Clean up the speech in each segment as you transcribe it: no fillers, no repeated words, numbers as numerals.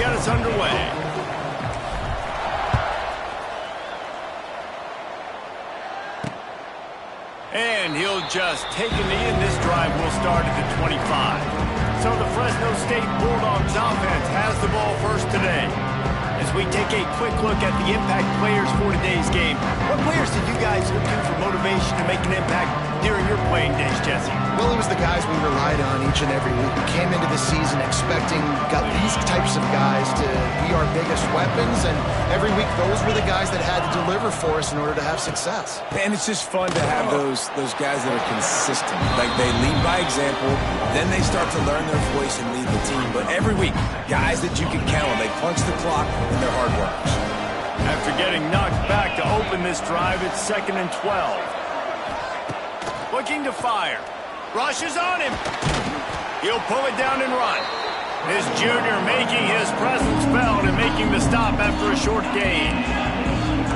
get us underway. And he'll just take a knee, and this drive will start at the 25. So the Fresno State Bulldogs offense has the ball first today. As we take a quick look at the impact players for today's game, what players did you guys look to for motivation to make an impact during your playing days, Jesse? Well, it was the guys we relied on each and every week. We came into the season expecting these types of guys to be our biggest weapons, and every week those were the guys that had to deliver for us in order to have success. And it's just fun to have those guys that are consistent. Like, they lead by example, then they start to learn their voice and lead the team. But every week, guys that you can count on, they punch the clock and they're hard workers. After getting knocked back to open this drive, it's 2nd and 12. Looking to fire. Rushes on him. He'll pull it down and run. This junior making his presence felt and making the stop after a short gain.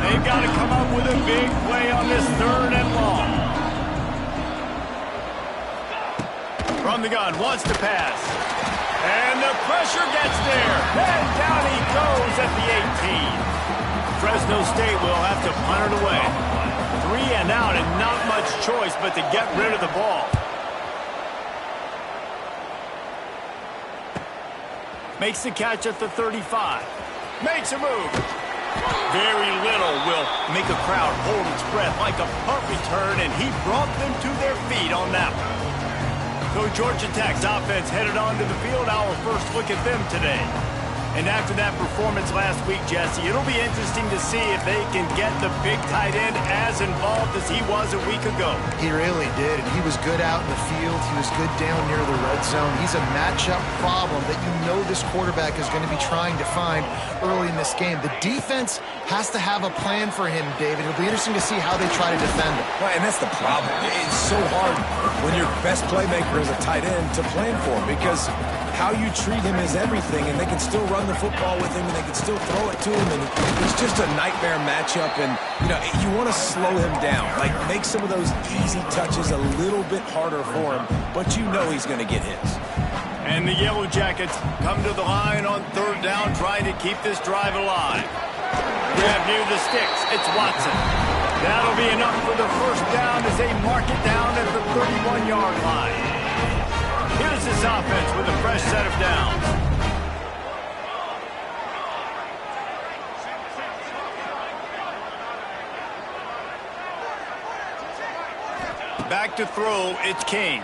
They've got to come up with a big play on this 3rd and long. From the gun, wants to pass. And the pressure gets there. Then down he goes at the 18. Fresno State will have to punt it away. 3 and out, and not much choice but to get rid of the ball. Makes the catch at the 35. Makes a move. Very little will make a crowd hold its breath like a punt return, and he brought them to their feet on that one. So Georgia Tech's offense headed onto the field. Our first look at them today. And after that performance last week, Jesse, it'll be interesting to see if they can get the big tight end as involved as he was a week ago. He really did, and he was good out in the field. He was good down near the red zone. He's a matchup problem that you know this quarterback is going to be trying to find early in this game. The defense has to have a plan for him, David. It'll be interesting to see how they try to defend him. Right, and that's the problem. It's so hard when your best playmaker is a tight end to plan for him, because how you treat him is everything, and they can still run the football with him, and they can still throw it to him, and it's just a nightmare matchup. And you want to slow him down, like make some of those easy touches a little bit harder for him, but you know he's going to get his. And the Yellow Jackets come to the line on 3rd down, trying to keep this drive alive. Grab near the sticks. It's Watson. That'll be enough for the first down as they mark it down at the 31-yard line. Here's this offense with a fresh set of downs. Back to throw, it's King.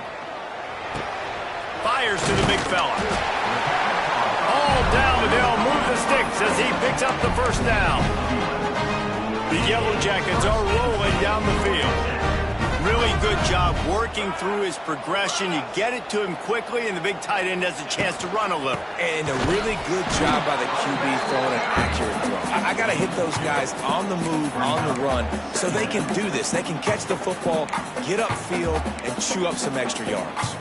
Fires to the big fella. All down, but they'll move the sticks as he picks up the first down. The Yellow Jackets are rolling down the field. Really good job working through his progression. You get it to him quickly, and the big tight end has a chance to run a little. And a really good job by the QB throwing an accurate throw. I got to hit those guys on the move, on the run, so they can do this. They can catch the football, get upfield, and chew up some extra yards.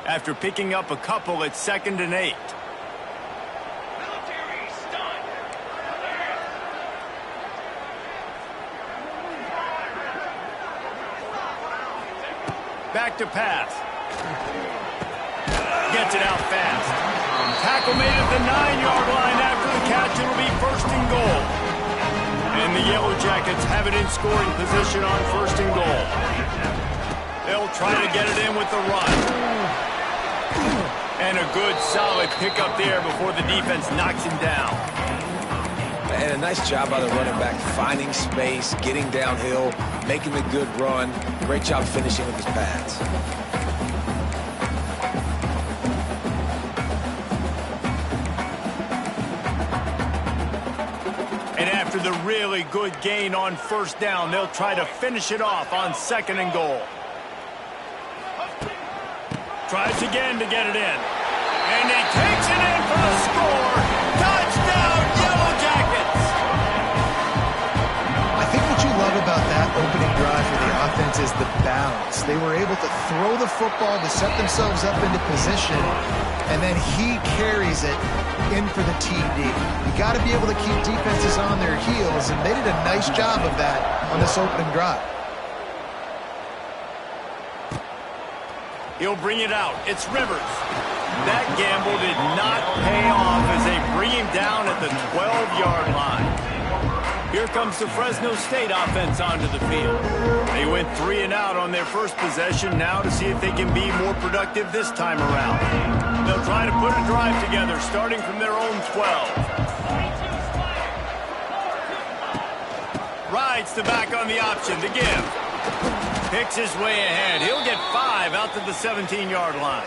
After picking up a couple, it's 2nd and 8. Back to pass. Gets it out fast. Tackle made at the 9-yard line. After the catch, it'll be 1st and goal. And the Yellow Jackets have it in scoring position on 1st and goal. They'll try to get it in with the run. And a good, solid pickup there before the defense knocks him down. And a nice job by the running back, finding space, getting downhill, making the good run. Great job finishing with his pads. And after the really good gain on 1st down, they'll try to finish it off on 2nd and goal. Tries again to get it in. And he takes it in for a score. Touchdown, Yellow Jackets! I think what you love about that opening drive for the offense is the balance. They were able to throw the football to set themselves up into position, and then he carries it in for the TD. You got to be able to keep defenses on their heels, and they did a nice job of that on this opening drive. He'll bring it out. It's Rivers. That gamble did not pay off as they bring him down at the 12-yard line. Here comes the Fresno State offense onto the field. They went 3 and out on their first possession now to see if they can be more productive this time around. They'll try to put a drive together starting from their own 12. Rides the back on the option to give. Picks his way ahead. He'll get 5 out to the 17-yard line.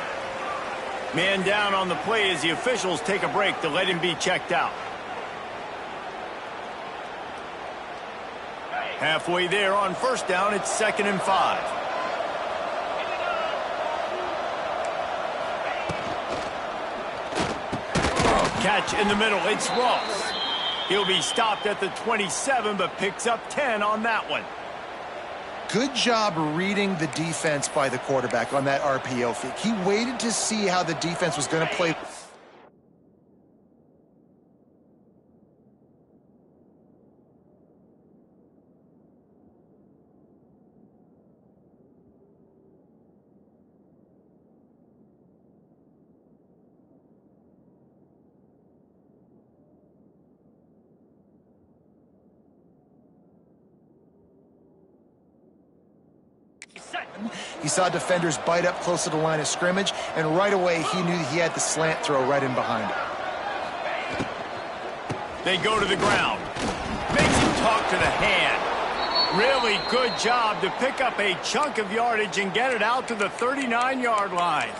Man down on the play as the officials take a break to let him be checked out. Halfway there on first down, it's 2nd and 5. Catch in the middle, it's Ross. He'll be stopped at the 27, but picks up 10 on that one. Good job reading the defense by the quarterback on that RPO fake. He waited to see how the defense was going to play. He saw defenders bite up close to the line of scrimmage, and right away he knew he had the slant throw right in behind him. They go to the ground. Makes him talk to the hand. Really good job to pick up a chunk of yardage and get it out to the 39-yard line.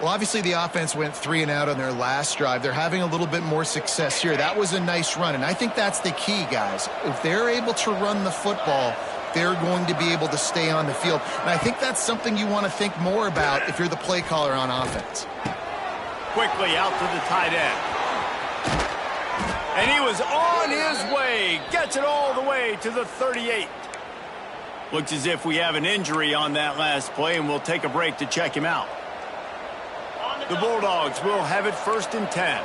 Well, obviously the offense went 3 and out on their last drive. They're having a little bit more success here. That was a nice run, and I think that's the key, guys. If they're able to run the football, they're going to be able to stay on the field. And I think that's something you want to think more about if you're the play caller on offense. Quickly out to the tight end. And he was on his way. Gets it all the way to the 38. Looks as if we have an injury on that last play, and we'll take a break to check him out. The Bulldogs will have it 1st and 10.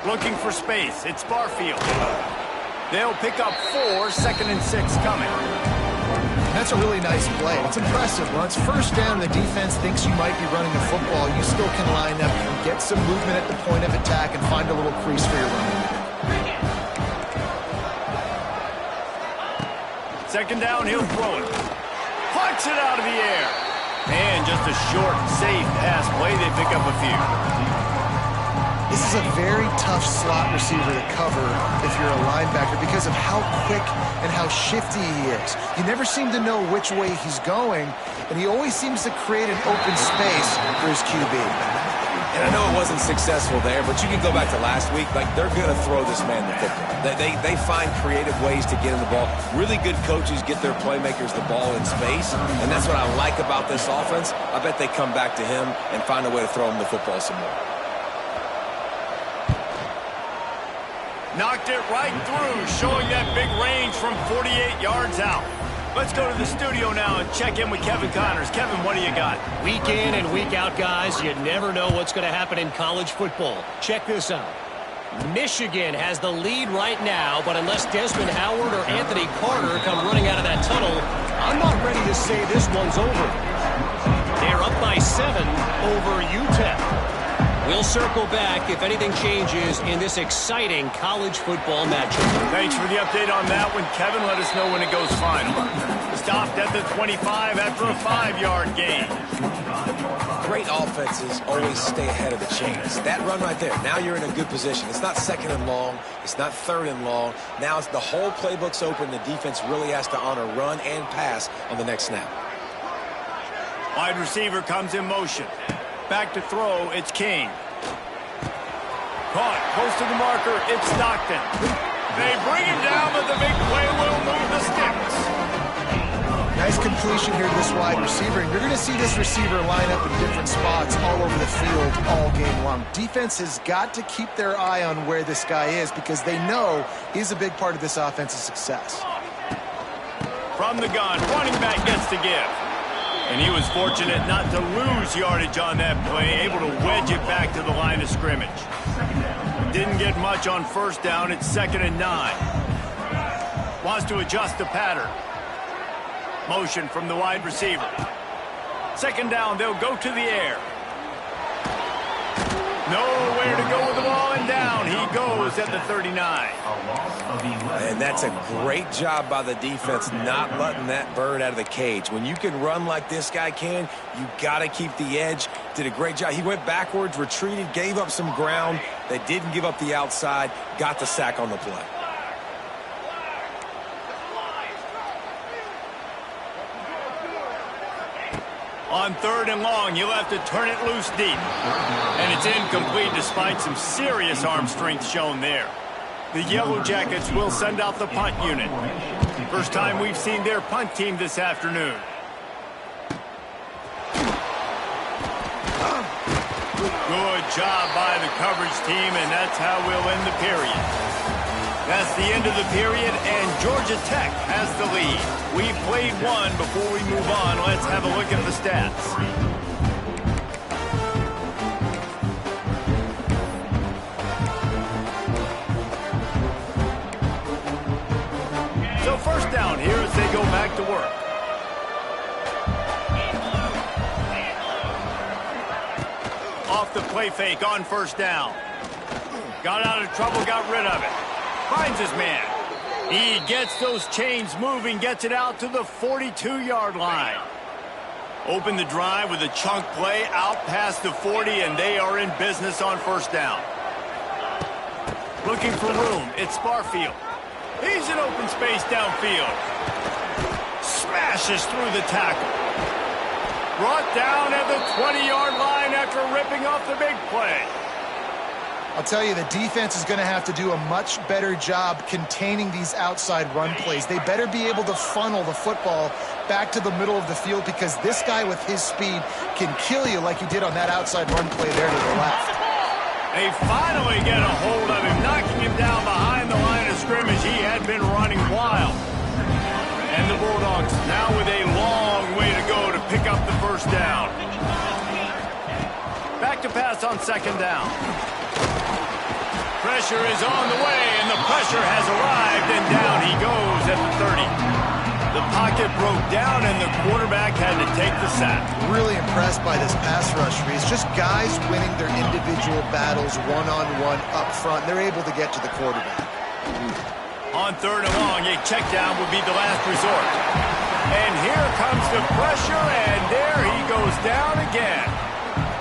Looking for space. It's Barfield. They'll pick up 4, 2nd and 6 coming. That's a really nice play. It's impressive. When it's first down, the defense thinks you might be running the football. You still can line up and get some movement at the point of attack and find a little crease for your running. 2nd down, he'll throw it. Plucks it out of the air. And just a short, safe pass play. They pick up a few. This is a very tough slot receiver to cover if you're a linebacker because of how quick and how shifty he is. You never seem to know which way he's going, and he always seems to create an open space for his QB. And I know it wasn't successful there, but you can go back to last week. Like, they're going to throw this man the football. They find creative ways to get him the ball. Really good coaches get their playmakers the ball in space, and that's what I like about this offense. I bet they come back to him and find a way to throw him the football some more. Knocked it right through, showing that big range from 48 yards out. Let's go to the studio now and check in with Kevin Connors. Kevin, what do you got? Week in and week out, guys, you never know what's going to happen in college football. Check this out. Michigan has the lead right now, but unless Desmond Howard or Anthony Carter come running out of that tunnel, I'm not ready to say this one's over. They're up by 7 over UTEP. We'll circle back if anything changes in this exciting college football matchup. Thanks for the update on that one, Kevin. Let us know when it goes final. Stopped at the 25 after a 5-yard gain. Great offenses always stay ahead of the chains. That run right there, now you're in a good position. It's not 2nd and long. It's not 3rd and long. Now it's the whole playbook's open. The defense really has to honor run and pass on the next snap. Wide receiver comes in motion. Back to throw, it's King. Caught, close to the marker, it's Stockton. They bring him down, but the big play will move the sticks. Nice completion here to this wide receiver. And you're going to see this receiver line up in different spots all over the field all game long. Defense has got to keep their eye on where this guy is because they know he's a big part of this offense's success. From the gun, running back gets to give. And he was fortunate not to lose yardage on that play, able to wedge it back to the line of scrimmage. Didn't get much on first down. It's 2nd and 9. Wants to adjust the pattern. Motion from the wide receiver. Second down, they'll go to the air. Nowhere to go with the ball, and down he goes at the 39. And that's a great job by the defense not letting that bird out of the cage. When you can run like this guy can, you got to keep the edge. Did a great job. He went backwards, retreated, gave up some ground. They didn't give up the outside, got the sack on the play. On third and long, you'll have to turn it loose deep. And it's incomplete despite some serious arm strength shown there. The Yellow Jackets will send out the punt unit. First time we've seen their punt team this afternoon. Good job by the coverage team, and that's how we'll end the period. That's the end of the period, and Georgia Tech has the lead. We've played one. Before we move on, let's have a look at the stats. So first down here as they go back to work. Off the play fake on first down. Got out of trouble, got rid of it. Finds his man. He gets those chains moving, gets it out to the 42-yard line. Open the drive with a chunk play out past the 40, and they are in business on first down. Looking for room. It's Barfield. He's in open space downfield. Smashes through the tackle. Brought down at the 20-yard line after ripping off the big play. I'll tell you, the defense is going to have to do a much better job containing these outside run plays. They better be able to funnel the football back to the middle of the field, because this guy with his speed can kill you like he did on that outside run play there to the left. They finally get a hold of him, knocking him down behind the line of scrimmage. He had been running wild. And the Bulldogs now with a long way to go to pick up the first down. Back to pass on second down. Pressure is on the way, and the pressure has arrived, and down he goes at the 30. The pocket broke down, and the quarterback had to take the sack. Really impressed by this pass rush, Reese. Just guys winning their individual battles one-on-one up front. They're able to get to the quarterback. On third and long, a check down would be the last resort. And here comes the pressure, and there he goes down again.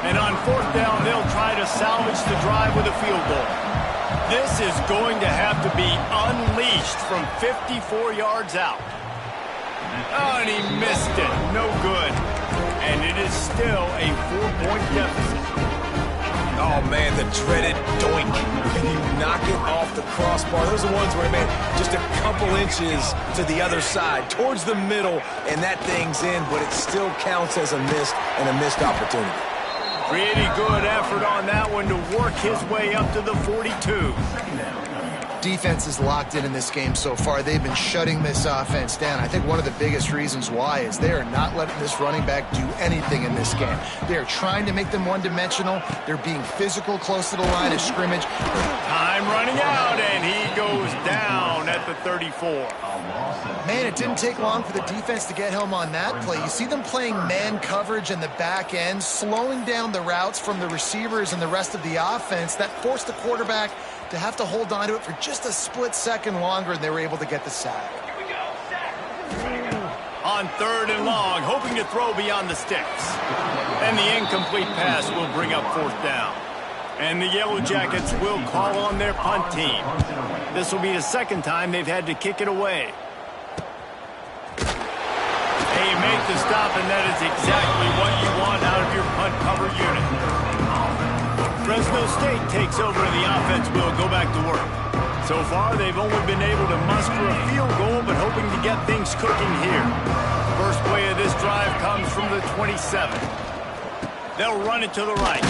And on fourth down, they'll try to salvage the drive with a field goal. This is going to have to be unleashed from 54 yards out. Oh, and he missed it. No good. And it is still a 4-point deficit. Oh, man, the dreaded doink. When you knock it off the crossbar, those are the ones where, man, just a couple inches to the other side, towards the middle, and that thing's in, but it still counts as a miss and a missed opportunity. Pretty good effort on that one to work his way up to the 42. Defense is locked in this game so far. They've been shutting this offense down. I think one of the biggest reasons why is they are not letting this running back do anything in this game. They are trying to make them one-dimensional. They're being physical close to the line of scrimmage. Time running out, and he goes down at the 34. Man, it didn't take long for the defense to get home on that play. You see them playing man coverage in the back end, slowing down the routes from the receivers and the rest of the offense. That forced the quarterback to have to hold on to it for just a split second longer, and they were able to get the sack. On third and long, hoping to throw beyond the sticks. And the incomplete pass will bring up fourth down. And the Yellow Jackets will call on their punt team. This will be the second time they've had to kick it away. They make the stop, and that is exactly what you want out of your punt cover unit. Fresno State takes over, and the offense will go back to work. So far, they've only been able to muster a field goal, but hoping to get things cooking here. First play of this drive comes from the 27. They'll run it to the right.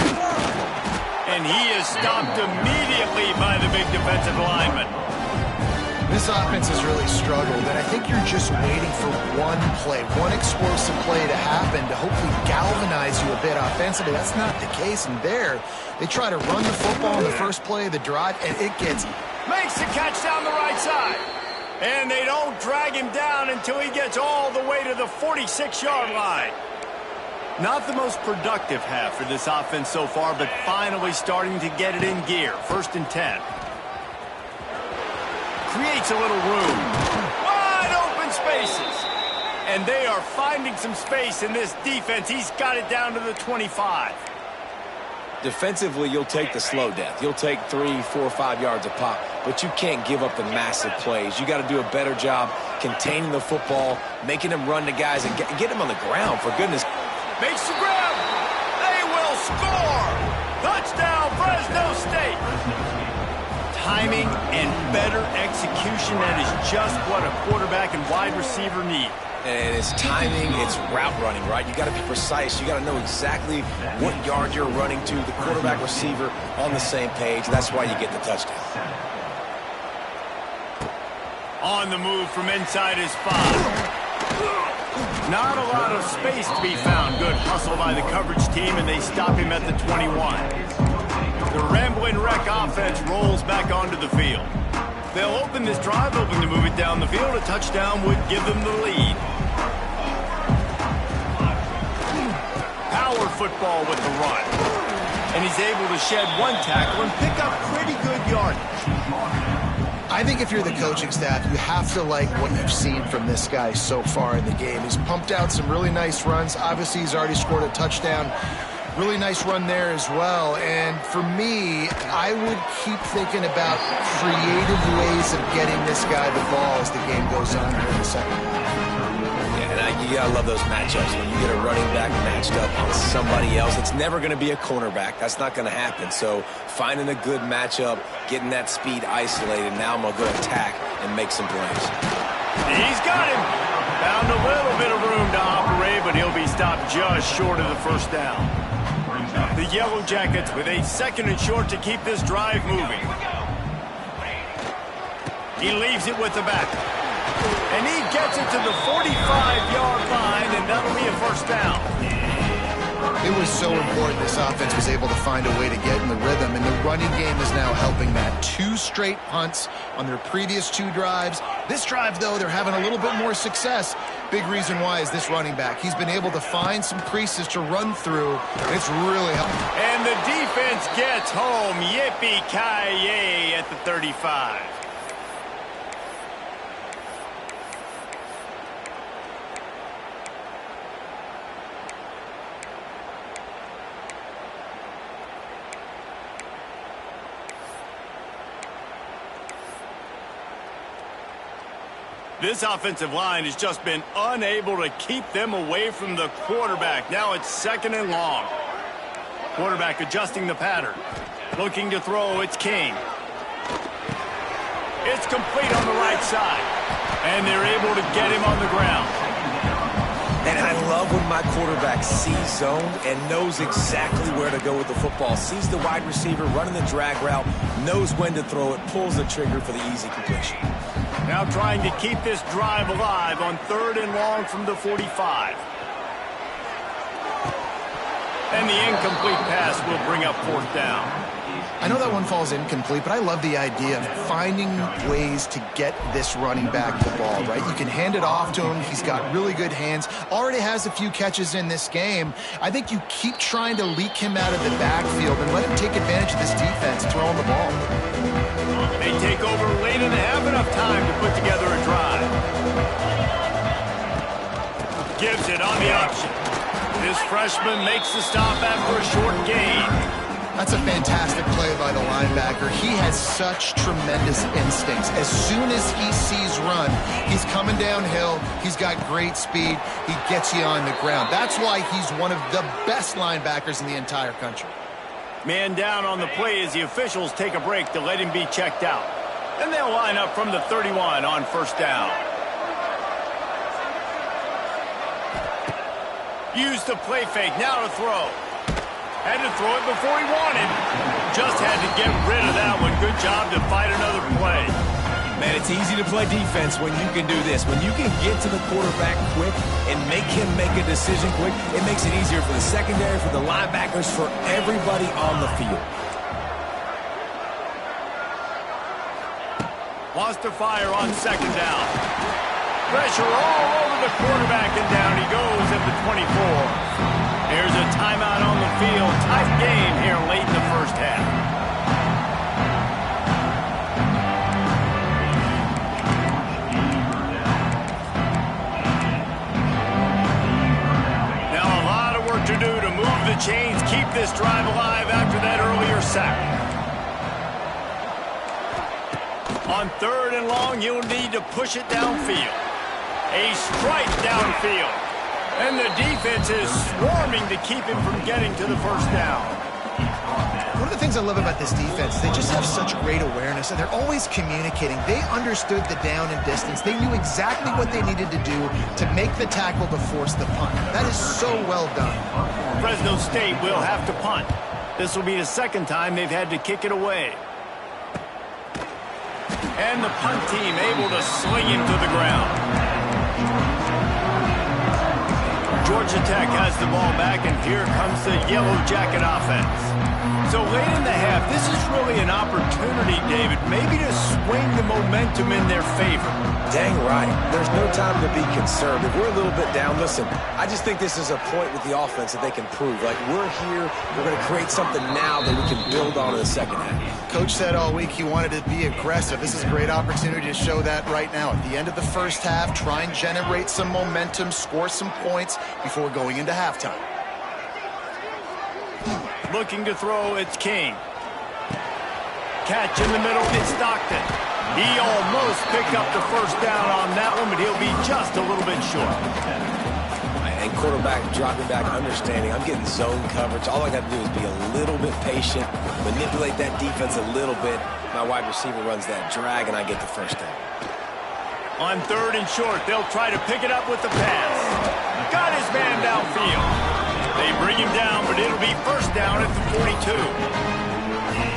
And he is stopped immediately by the big defensive lineman. This offense has really struggled, and I think you're just waiting for one play, one explosive play to happen to hopefully galvanize you a bit offensively. That's not the case, and there, they try to run the football in the first play of the drive, and it gets... Makes the catch down the right side. And they don't drag him down until he gets all the way to the 46-yard line. Not the most productive half for this offense so far, but finally starting to get it in gear. 1st and 10. Creates a little room. Wide open spaces. And they are finding some space in this defense. He's got it down to the 25. Defensively, you'll take the slow death. You'll take 3, 4, 5 yards a pop, but you can't give up the massive plays. You got to do a better job containing the football, making them run to guys, and get them on the ground, for goodness. Makes the grab. They will score. Touchdown, Fresno State. Timing and better execution, that is just what a quarterback and wide receiver need. And it's timing, it's route running, right? You got to be precise. You got to know exactly what yard you're running to. The quarterback, receiver on the same page. That's why you get the touchdown. On the move from inside his 5. Not a lot of space to be found. Good hustle by the coverage team, and they stop him at the 21. The Rambling Wreck offense rolls back onto the field. They'll open this drive, hoping to move it down the field. A touchdown would give them the lead. Power football with the run. And he's able to shed 1 tackle and pick up pretty good yardage. I think if you're the coaching staff, you have to like what you've seen from this guy so far in the game. He's pumped out some really nice runs. Obviously, he's already scored a touchdown. Really nice run there as well. And for me, I would keep thinking about creative ways of getting this guy the ball as the game goes on here in the second half. Yeah, you gotta love those matchups. When you get a running back matched up on somebody else, it's never going to be a cornerback. That's not going to happen. So finding a good matchup, getting that speed isolated, now I'm going to go attack and make some plays. He's got him. Found a little bit of room to operate, but he'll be stopped just short of the 1st down. The Yellow Jackets with a 2nd and short to keep this drive moving. He leaves it with the back. And he gets it to the 45-yard line, and that'll be a 1st down. It was so important this offense was able to find a way to get in the rhythm, and the running game is now helping that. 2 straight punts on their previous 2 drives. This drive, though, they're having a little bit more success. Big reason why is this running back. He's been able to find some creases to run through. It's really helping. And the defense gets home. Yippee-ki-yay at the 35. This offensive line has just been unable to keep them away from the quarterback. Now it's 2nd and long. Quarterback adjusting the pattern. Looking to throw, it's King. It's complete on the right side. And they're able to get him on the ground. And I love when my quarterback sees zone and knows exactly where to go with the football. Sees the wide receiver running the drag route, knows when to throw it, pulls the trigger for the easy completion. Now trying to keep this drive alive on 3rd and long from the 45. And the incomplete pass will bring up 4th down. I know that one falls incomplete, but I love the idea of finding ways to get this running back the ball, right? You can hand it off to him. He's got really good hands. Already has a few catches in this game. I think you keep trying to leak him out of the backfield and let him take advantage of this defense throwing the ball. They take over late and have enough time to put together a drive. Gives it on the option. This freshman makes the stop after a short gain. That's a fantastic play by the linebacker. He has such tremendous instincts. As soon as he sees run, he's coming downhill. He's got great speed. He gets you on the ground. That's why he's one of the best linebackers in the entire country. Man down on the play as the officials take a break to let him be checked out. Then they'll line up from the 31 on 1st down. Use the play fake, now to throw. Had to throw it before he wanted. Just had to get rid of that one. Good job to fight another play. Man, it's easy to play defense when you can do this. When you can get to the quarterback quick and make him make a decision quick, it makes it easier for the secondary, for the linebackers, for everybody on the field. Wants to fire on second down. Pressure all over the quarterback, and down he goes at the 24. Here's a timeout on the field. Tight game here late in the first half. Now a lot of work to do to move the chains, keep this drive alive after that earlier sack. On third and long, you'll need to push it downfield. A strike downfield. And the defense is swarming to keep him from getting to the first down. One of the things I love about this defense, they just have such great awareness, and they're always communicating. They understood the down and distance. They knew exactly what they needed to do to make the tackle to force the punt. That is so well done. Fresno State will have to punt. This will be the second time they've had to kick it away. And the punt team able to sling him to the ground. Georgia Tech has the ball back, and here comes the Yellow Jacket offense. So late in the half, this is really an opportunity, David, maybe to swing the momentum in their favor. Dang right. There's no time to be concerned. If we're a little bit down, listen, I just think this is a point with the offense that they can prove. Like, we're here, we're going to create something now that we can build on in the second half. Coach said all week he wanted to be aggressive. This is a great opportunity to show that right now. At the end of the first half, try and generate some momentum, score some points before going into halftime. Looking to throw, it's King. Catch in the middle, it's Stockton. He almost picked up the first down on that one, but he'll be just a little bit short. And quarterback dropping back, understanding I'm getting zone coverage. All I got to do is be a little bit patient, manipulate that defense a little bit. My wide receiver runs that drag, and I get the first down. On third and short, they'll try to pick it up with the pass. Got his man downfield. They bring him down, but it'll be first down at the 42.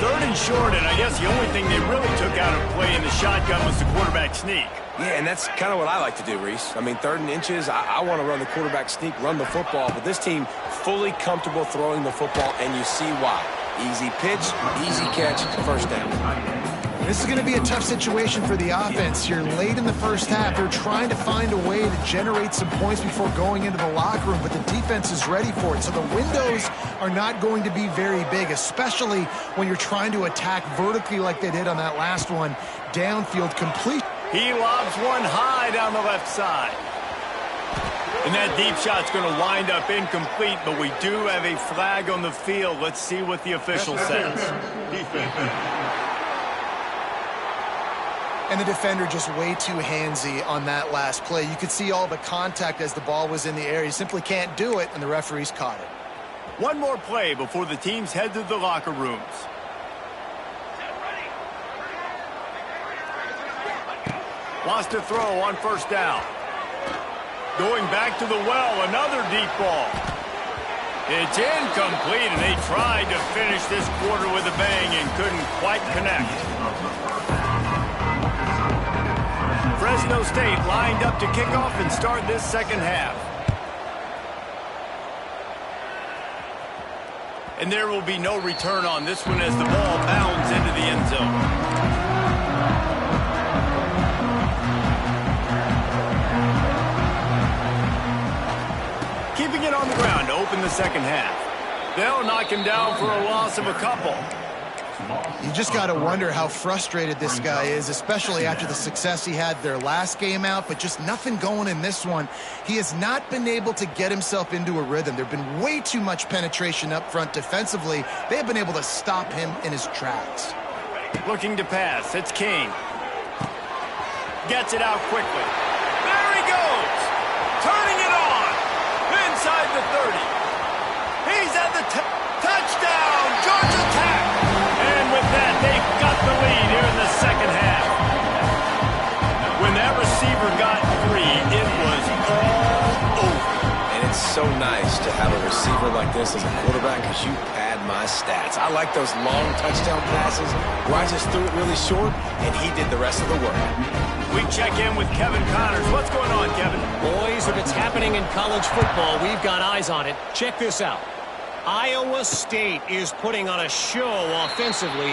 Third and short, and I guess the only thing they really took out of play in the shotgun was the quarterback sneak. Yeah, and that's kind of what I like to do, Reese. I mean, third and inches, I want to run the quarterback sneak, run the football, but this team fully comfortable throwing the football, and you see why. Easy pitch, easy catch, first down. This is going to be a tough situation for the offense here late in the first half. They're trying to find a way to generate some points before going into the locker room, but the defense is ready for it. So the windows are not going to be very big, especially when you're trying to attack vertically like they did on that last one. Downfield complete. He lobs one high down the left side. And that deep shot's going to wind up incomplete, but we do have a flag on the field. Let's see what the official says. And the defender just way too handsy on that last play. You could see all the contact as the ball was in the air. You simply can't do it, and the referees caught it. One more play before the teams head to the locker rooms. Wants to throw on first down. Going back to the well, another deep ball. It's incomplete, and they tried to finish this quarter with a bang and couldn't quite connect. Fresno State lined up to kick off and start this second half. And there will be no return on this one as the ball bounds into the end zone. Keeping it on the ground to open the second half. They'll knock him down for a loss of a couple. You just got to wonder how frustrated this guy is, especially after the success he had their last game out, but just nothing going in this one. He has not been able to get himself into a rhythm. There have been way too much penetration up front defensively. They have been able to stop him in his tracks. Looking to pass. It's King. Gets it out quickly. There he goes. Turning it on. Inside the 30. He's at the touchdown. Georgia Tech. And with that, they've got the lead here in the second half. When that receiver got free, it was all over. And it's so nice to have a receiver like this as a quarterback because you pad my stats. I like those long touchdown passes where I just threw it really short, and he did the rest of the work. We check in with Kevin Connors. What's going on, Kevin? Boys, if it's happening in college football, we've got eyes on it. Check this out. Iowa State is putting on a show offensively,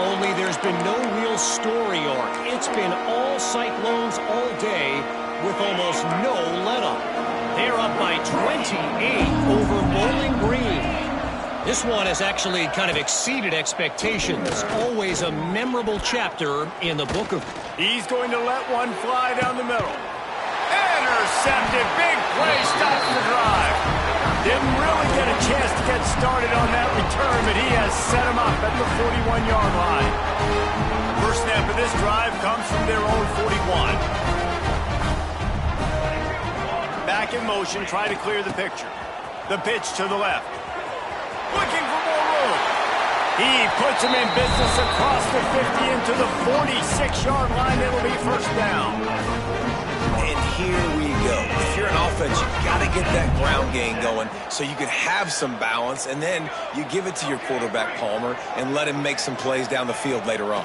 only there's been no real story arc. It's been all Cyclones all day with almost no let-up. They're up by 28 over Bowling Green. This one has actually kind of exceeded expectations. Always a memorable chapter in the book of... He's going to let one fly down the middle. Intercepted. Big play stops the drive. Didn't really get a chance to get started on that return, but he has set him up at the 41-yard line. First snap of this drive comes from their own 41. Back in motion, try to clear the picture. The pitch to the left. Looking for more room. He puts him in business across the 50 into the 46-yard line. It'll be first down. And here we go. If you're an offense, you've got to get that ground game going so you can have some balance, and then you give it to your quarterback, Palmer, and let him make some plays down the field later on.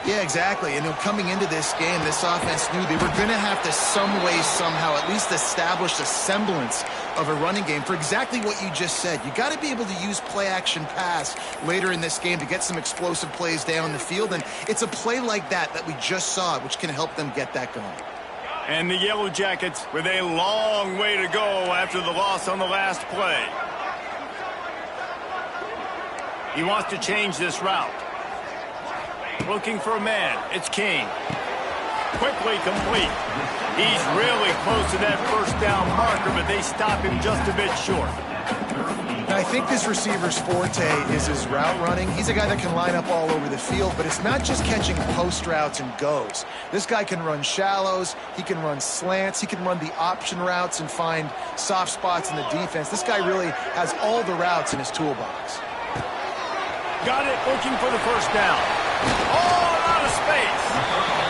Yeah, exactly. And coming into this game, this offense knew they were going to have to some way, somehow, at least establish a semblance of a running game for exactly what you just said. You got to be able to use play-action pass later in this game to get some explosive plays down the field, and it's a play like that that we just saw, which can help them get that going. And the Yellow Jackets with a long way to go after the loss on the last play. He wants to change this route. Looking for a man. It's King. Quickly complete. He's really close to that first down marker, but they stop him just a bit short. I think this receiver's forte is his route running. He's a guy that can line up all over the field, but it's not just catching post routes and goes. This guy can run shallows, he can run slants, he can run the option routes and find soft spots in the defense. This guy really has all the routes in his toolbox. Got it, looking for the first down. All out of space.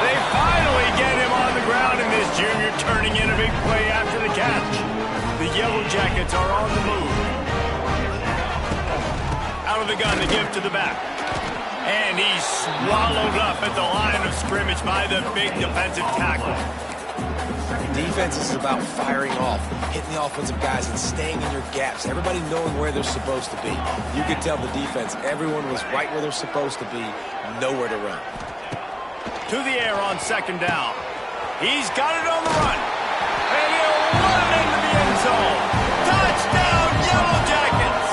They finally get him on the ground, and this junior turning in a big play after the catch. The Yellow Jackets are on the move. Out of the gun to give to the back. And he's swallowed up at the line of scrimmage by the big defensive tackle. Defense is about firing off, hitting the offensive guys and staying in your gaps. Everybody knowing where they're supposed to be. You could tell the defense, everyone was right where they're supposed to be, nowhere to run. To the air on second down. He's got it on the run. And he'll run it into the end zone. Touchdown, Yellow Jackets!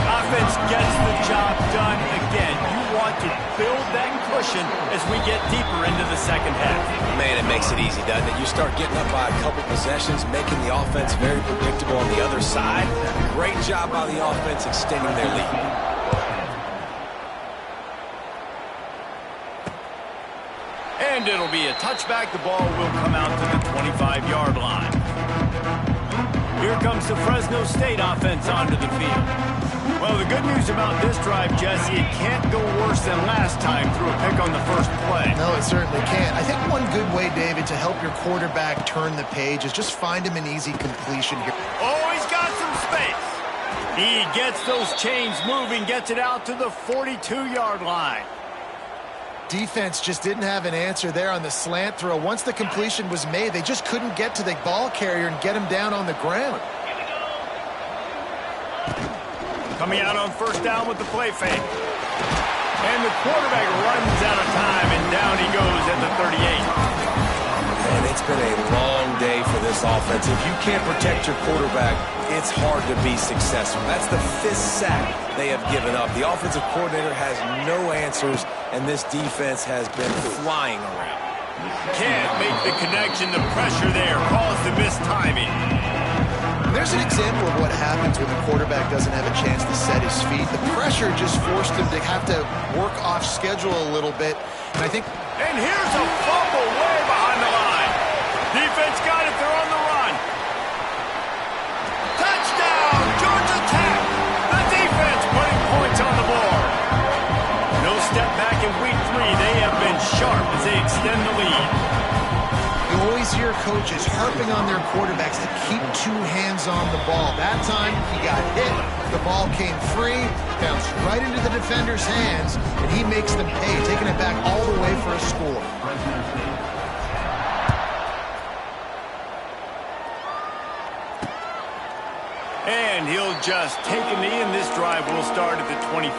Offense gets the job done again. You want to build that cushion as we get deeper into the second half. Man, it makes it easy, doesn't it? You start getting up by a couple possessions, making the offense very predictable on the other side. Great job by the offense extending their lead. And it'll be a touchback. The ball will come out to the 25-yard line. Here comes the Fresno State offense onto the field. Well, the good news about this drive, Jesse, it can't go worse than last time through a pick on the first play. No, it certainly can't. I think one good way, David, to help your quarterback turn the page is just find him an easy completion here. Oh, he's got some space. He gets those chains moving, gets it out to the 42-yard line. Defense just didn't have an answer there on the slant throw. Once the completion was made, they just couldn't get to the ball carrier and get him down on the ground. Coming out on first down with the play fake. And the quarterback runs out of time, and down he goes at the 38. And it's been a long day for this offense. If you can't protect your quarterback, it's hard to be successful. That's the 5th sack they have given up. The offensive coordinator has no answers, and this defense has been flying around. Can't make the connection. The pressure there caused the missed timing. There's an example of what happens when the quarterback doesn't have a chance to set his feet. The pressure just forced him to have to work off schedule a little bit. And I think... And here's a fumble way behind the line. Defense got it. They're on the run. Touchdown, Georgia Tech. The defense putting points on the board. No step back in week 3. They have been sharp as they extend the lead. You always hear coaches harping on their quarterbacks to keep 2 hands on the ball. That time, he got hit. The ball came free, bounced right into the defender's hands, and he makes them pay, taking it back all the way for a score. And he'll just take a knee, and this drive will start at the 25.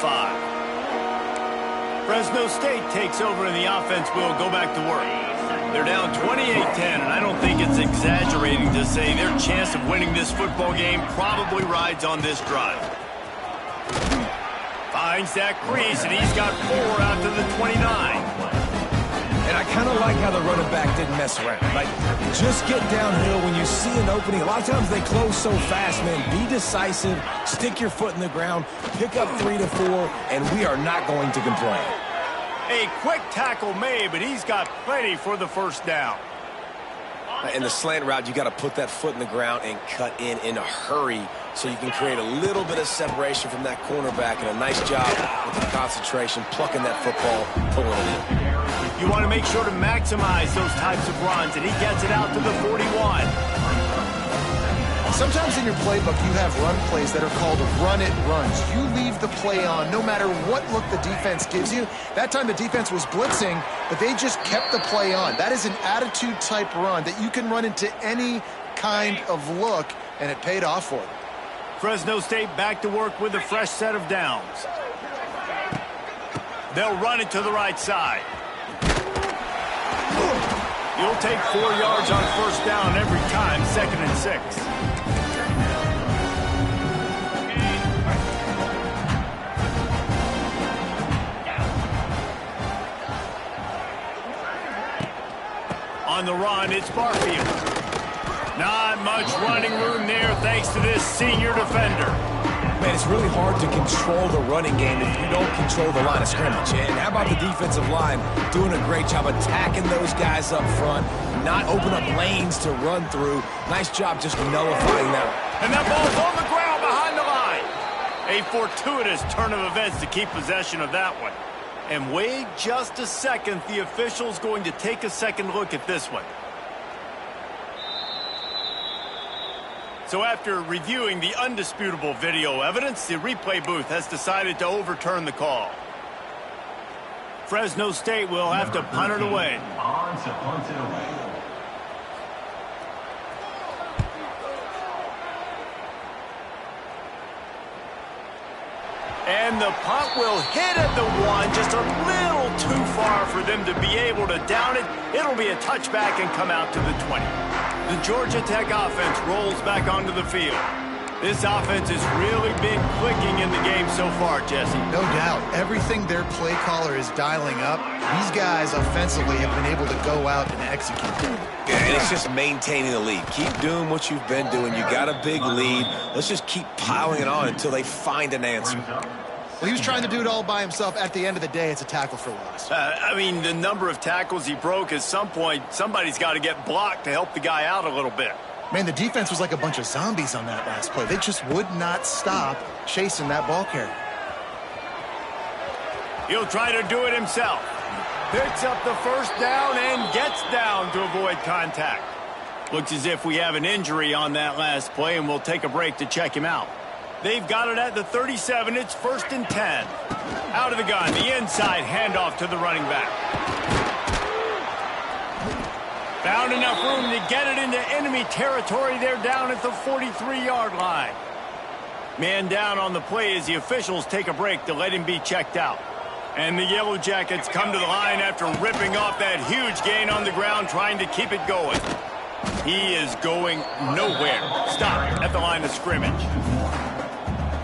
Fresno State takes over, and the offense will go back to work. They're down 28-10, and I don't think it's exaggerating to say their chance of winning this football game probably rides on this drive. Finds that crease, and he's got 4 out to the 29. And I kind of like how the running back didn't mess around. Like, just get downhill when you see an opening. A lot of times they close so fast, man. Be decisive, stick your foot in the ground, pick up 3 to 4, and we are not going to complain. A quick tackle made, but he's got plenty for the first down. In the slant route, you got to put that foot in the ground and cut in a hurry so you can create a little bit of separation from that cornerback, and a nice job with the concentration, plucking that football, pulling it in. You want to make sure to maximize those types of runs, and he gets it out to the 41. Sometimes in your playbook, you have run plays that are called run-it runs. You leave the play on no matter what look the defense gives you. That time the defense was blitzing, but they just kept the play on. That is an attitude-type run that you can run into any kind of look, and it paid off for them. Fresno State back to work with a fresh set of downs. They'll run it to the right side. You'll take 4 yards on first down every time, 2nd and 6. On the run, it's Barfield. Not much running room there thanks to this senior defender. Man, it's really hard to control the running game if you don't control the line of scrimmage. And how about the defensive line doing a great job attacking those guys up front, not open up lanes to run through. Nice job just nullifying that. And that ball's on the ground behind the line. A fortuitous turn of events to keep possession of that one. And wait just a second, the official's going to take a second look at this one. So after reviewing the undisputable video evidence, the replay booth has decided to overturn the call. Fresno State will have to punt it away. And the punt will hit at the 1, just a little too far for them to be able to down it. It'll be a touchback and come out to the 20. The Georgia Tech offense rolls back onto the field. This offense has really been clicking in the game so far, Jesse. No doubt. Everything their play caller is dialing up, these guys offensively have been able to go out and execute. Yeah, and it's just maintaining the lead. Keep doing what you've been doing. You got a big lead. Let's just keep piling it on until they find an answer. Well, he was trying to do it all by himself. At the end of the day, it's a tackle for loss. I mean, the number of tackles he broke, at some point, somebody's got to get blocked to help the guy out a little bit. Man, the defense was like a bunch of zombies on that last play. They just would not stop chasing that ball carrier. He'll try to do it himself. Picks up the first down and gets down to avoid contact. Looks as if we have an injury on that last play, and we'll take a break to check him out. They've got it at the 37. It's 1st and 10. Out of the gun, the inside handoff to the running back. Found enough room to get it into enemy territory. They're down at the 43-yard line. Man down on the play as the officials take a break to let him be checked out. And the Yellow Jackets come to the line after ripping off that huge gain on the ground, trying to keep it going. He is going nowhere. Stop at the line of scrimmage.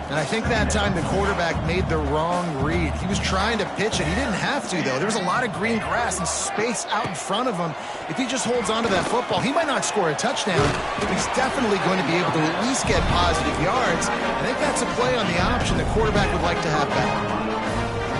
And I think that time the quarterback made the wrong read. He was trying to pitch it. He didn't have to, though. There was a lot of green grass and space out in front of him. If he just holds on to that football, he might not score a touchdown, but he's definitely going to be able to at least get positive yards. I think that's a play on the option the quarterback would like to have back.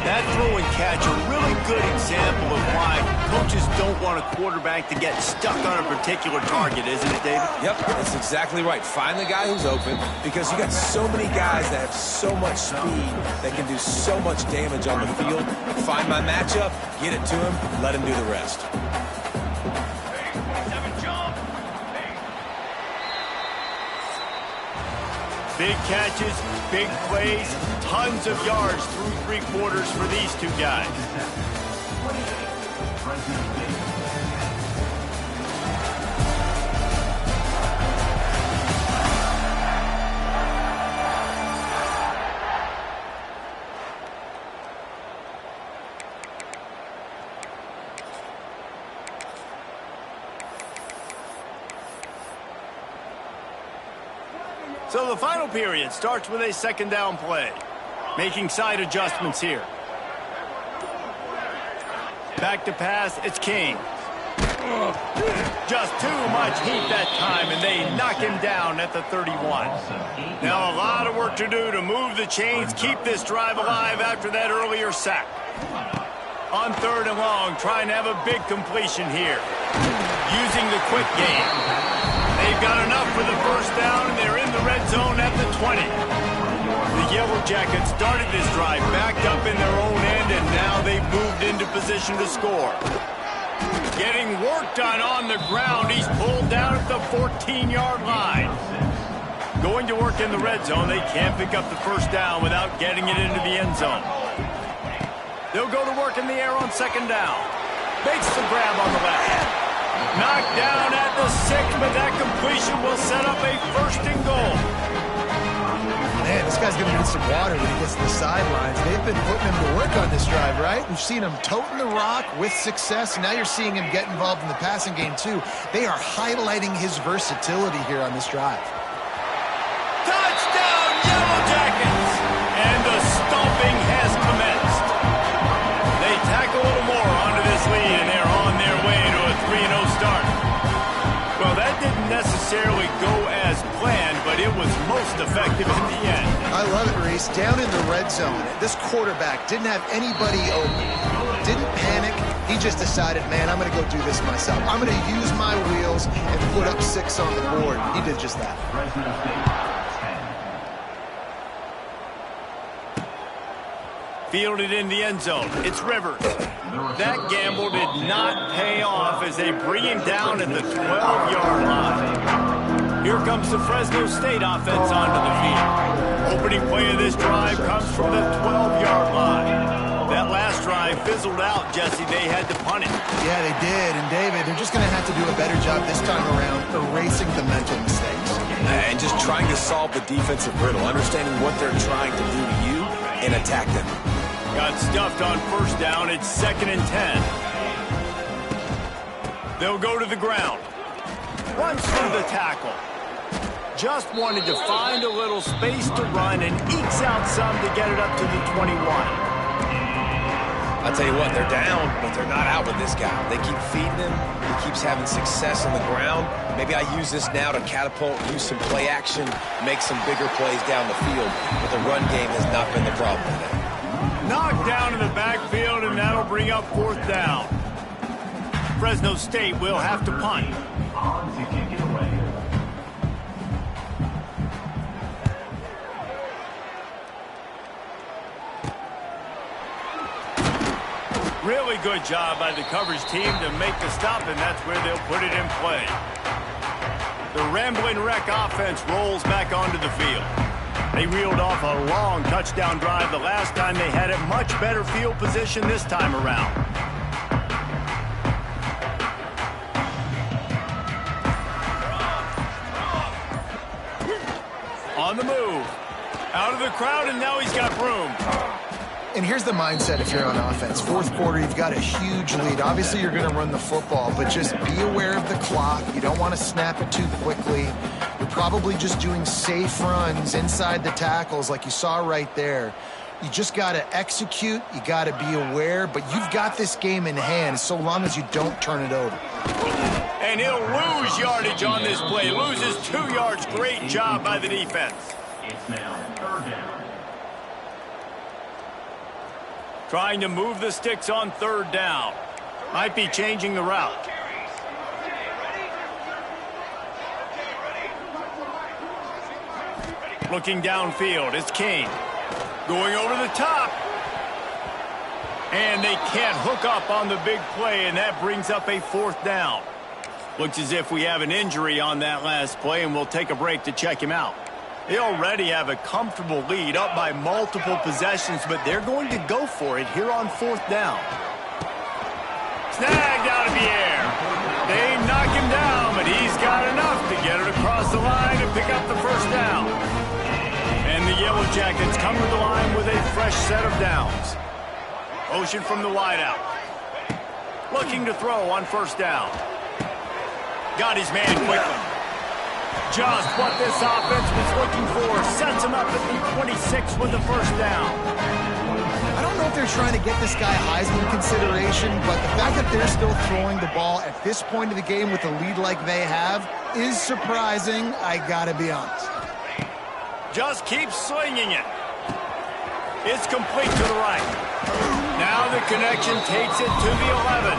That throw and catch, a really good example of why coaches don't want a quarterback to get stuck on a particular target, isn't it, David? Yep, that's exactly right. Find the guy who's open, because you got so many guys that have so much speed that can do so much damage on the field. Find my matchup, get it to him, let him do the rest. Big catches, big plays, tons of yards through 3 quarters for these two guys. So the final period starts with a second down play. Making side adjustments here. Back to pass, it's King. Just too much heat that time, and they knock him down at the 31. Now a lot of work to do to move the chains, keep this drive alive after that earlier sack. On third and long, trying to have a big completion here. Using the quick game. They've got enough for the first down, and they're in the red zone at the 20. The Yellow Jackets started this drive backed up in their own end, and now they've moved into position to score. Getting work done on the ground. He's pulled down at the 14-yard line. Going to work in the red zone. They can't pick up the first down without getting it into the end zone. They'll go to work in the air on second down. Makes the grab on the left. Knocked down at the 6, but that completion will set up a first and goal. Man, this guy's going to need some water when he gets to the sidelines. They've been putting him to work on this drive, right? We've seen him toting the rock with success. Now you're seeing him get involved in the passing game, too. They are highlighting his versatility here on this drive. Touchdown, Yellow Jackets! And the stomping has commenced. They tack a little more onto this lead, and they're on their way to a 3-0 start. Well, that didn't necessarily go as planned, but it was most effective in the end. I love it, Reese. Down in the red zone, this quarterback didn't have anybody open. Didn't panic. He just decided, man, I'm going to go do this myself. I'm going to use my wheels and put up 6 on the board. He did just that. Fielded in the end zone. It's Rivers. That gamble did not pay off as they bring him down at the 12-yard line. Here comes the Fresno State offense onto the field. Opening play of this drive comes from the 12-yard line. That last drive fizzled out, Jesse. They had to punt it. Yeah, they did. And, David, they're just going to have to do a better job this time around erasing the mental mistakes. And just trying to solve the defensive riddle, understanding what they're trying to do to you and attack them. Got stuffed on first down. It's 2nd and 10. They'll go to the ground. Runs through the tackle. Just wanted to find a little space to run and ekes out some to get it up to the 21. I'll tell you what, they're down, but they're not out with this guy. They keep feeding him. He keeps having success on the ground. Maybe I use this now to catapult, use some play action, make some bigger plays down the field, but the run game has not been the problem today. Knocked down in the backfield, and that'll bring up 4th down. Fresno State will have to punt. Really good job by the coverage team to make the stop, and that's where they'll put it in play. The Ramblin' Wreck offense rolls back onto the field. They reeled off a long touchdown drive the last time they had it. Much better field position this time around. On the move. Out of the crowd, and now he's got room. And here's the mindset if you're on offense. 4th quarter, you've got a huge lead. Obviously, you're going to run the football, but just be aware of the clock. You don't want to snap it too quickly. You're probably just doing safe runs inside the tackles like you saw right there. You just got to execute. You got to be aware, but you've got this game in hand so long as you don't turn it over. And he'll lose yardage on this play. Loses 2 yards. Great job by the defense. It's now 3rd down. Trying to move the sticks on 3rd down. Might be changing the route. Looking downfield, it's King. Going over the top. And they can't hook up on the big play, and that brings up a 4th down. Looks as if we have an injury on that last play, and we'll take a break to check him out. They already have a comfortable lead, up by multiple possessions, but they're going to go for it here on 4th down. Snagged out of the air. They knock him down, but he's got enough to get it across the line and pick up the first down. And the Yellow Jackets come to the line with a fresh set of downs. Motion from the wideout. Looking to throw on 1st down. Got his man quickly. Just what this offense was looking for. Sets him up at the 26 with the first down. I don't know if they're trying to get this guy Heisman consideration, but the fact that they're still throwing the ball at this point of the game with a lead like they have is surprising, I gotta be honest. Just keep swinging it. It's complete to the right. Now the connection takes it to the 11.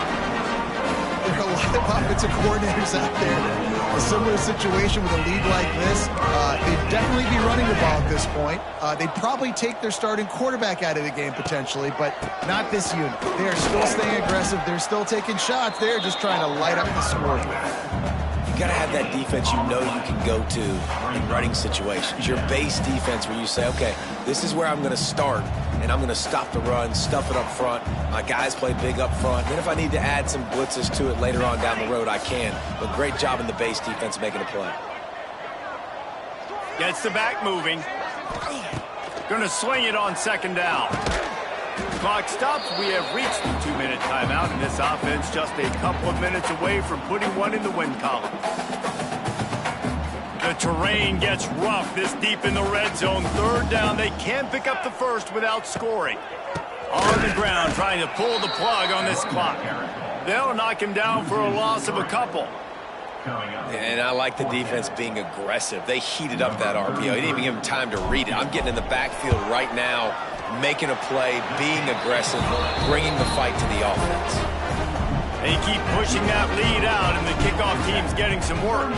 There are a lot of offensive coordinators out there. A similar situation with a lead like this. They'd definitely be running the ball at this point. They'd probably take their starting quarterback out of the game potentially, but not this unit. They are still staying aggressive. They're still taking shots. They're just trying to light up the score. You got to have that defense you know you can go to in running situations. Your base defense where you say, okay, this is where I'm going to start, and I'm going to stop the run, stuff it up front. My guys play big up front. Then if I need to add some blitzes to it later on down the road, I can. But great job in the base defense making a play. Gets the back moving. Going to swing it on second down. Clock stops. We have reached the 2-minute timeout, and this offense just a couple of minutes away from putting one in the win column. The terrain gets rough this deep in the red zone. Third down. They can pick up the first without scoring. On the ground, trying to pull the plug on this clock. They'll knock him down for a loss of a couple. And I like the defense being aggressive. They heated up that RPO. He didn't even give him time to read it. I'm getting in the backfield right now, making a play, being aggressive, bringing the fight to the offense. They keep pushing that lead out, and the kickoff team's getting some work.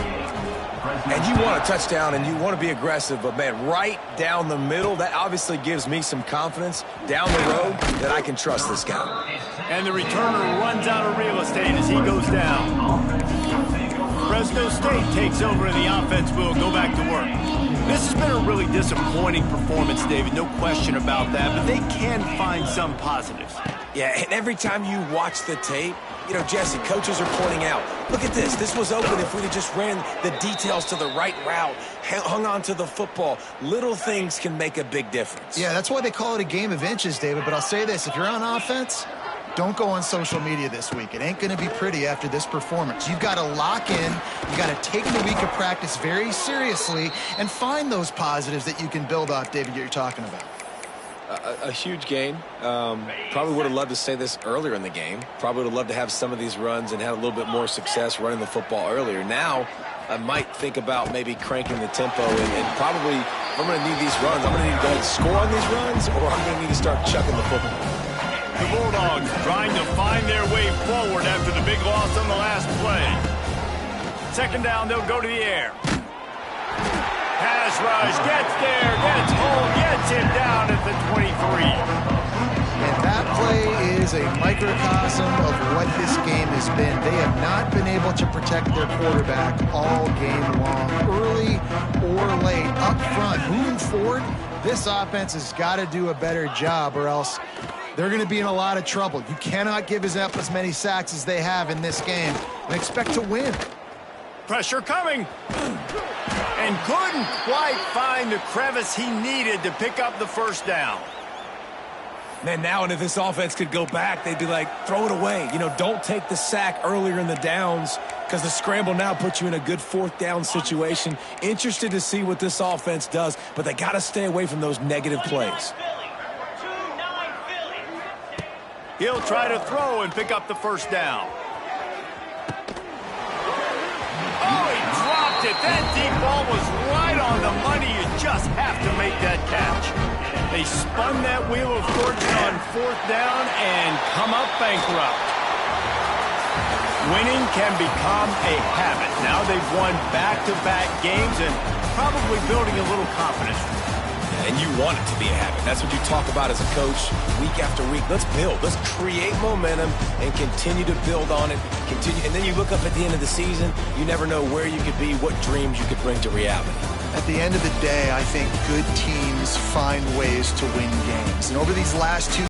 And you want a touchdown, and you want to be aggressive, but, man, right down the middle, that obviously gives me some confidence down the road that I can trust this guy. And the returner runs out of real estate as he goes down. Fresno State takes over, and the offense will go back to work. This has been a really disappointing performance, David, no question about that, but they can find some positives. Yeah, and every time you watch the tape, you know, Jesse, coaches are pointing out, look at this. This was open if we'd have just ran the details to the right route, hung on to the football. Little things can make a big difference. Yeah, that's why they call it a game of inches, David. But I'll say this, if you're on offense, don't go on social media this week. It ain't going to be pretty after this performance. You've got to lock in. You've got to take the week of practice very seriously and find those positives that you can build off, David, that you're talking about. A huge gain. Probably would have loved to say this earlier in the game. Probably would have loved to have some of these runs and have a little bit more success running the football earlier. Now, I might think about maybe cranking the tempo and probably, if I'm going to need these runs, I'm going to need to go ahead and score on these runs, or I'm going to need to start chucking the football. The Bulldogs trying to find their way forward after the big loss on the last play. Second down, they'll go to the air. Pass rush, gets there, gets home, gets him down at the 23. And that play is a microcosm of what this game has been. They have not been able to protect their quarterback all game long, early or late, up front. Moving forward, this offense has got to do a better job, or else they're going to be in a lot of trouble. You cannot give up as many sacks as they have in this game and expect to win. Pressure coming. And couldn't quite find the crevice he needed to pick up the first down. Man, now and if this offense could go back, they'd be like, throw it away. You know, don't take the sack earlier in the downs, because the scramble now puts you in a good fourth down situation. Interested to see what this offense does, but they got to stay away from those negative plays. He'll try to throw and pick up the first down. Oh, he dropped it. That deep ball was right on the money. You just have to make that catch. They spun that wheel of fortune on fourth down and come up bankrupt. Winning can become a habit. Now they've won back-to-back games and probably building a little confidence. And you want it to be a habit. That's what you talk about as a coach week after week. Let's build. Let's create momentum and continue to build on it. And then you look up at the end of the season, you never know where you could be, what dreams you could bring to reality. At the end of the day, I think good teams find ways to win games. And over these last two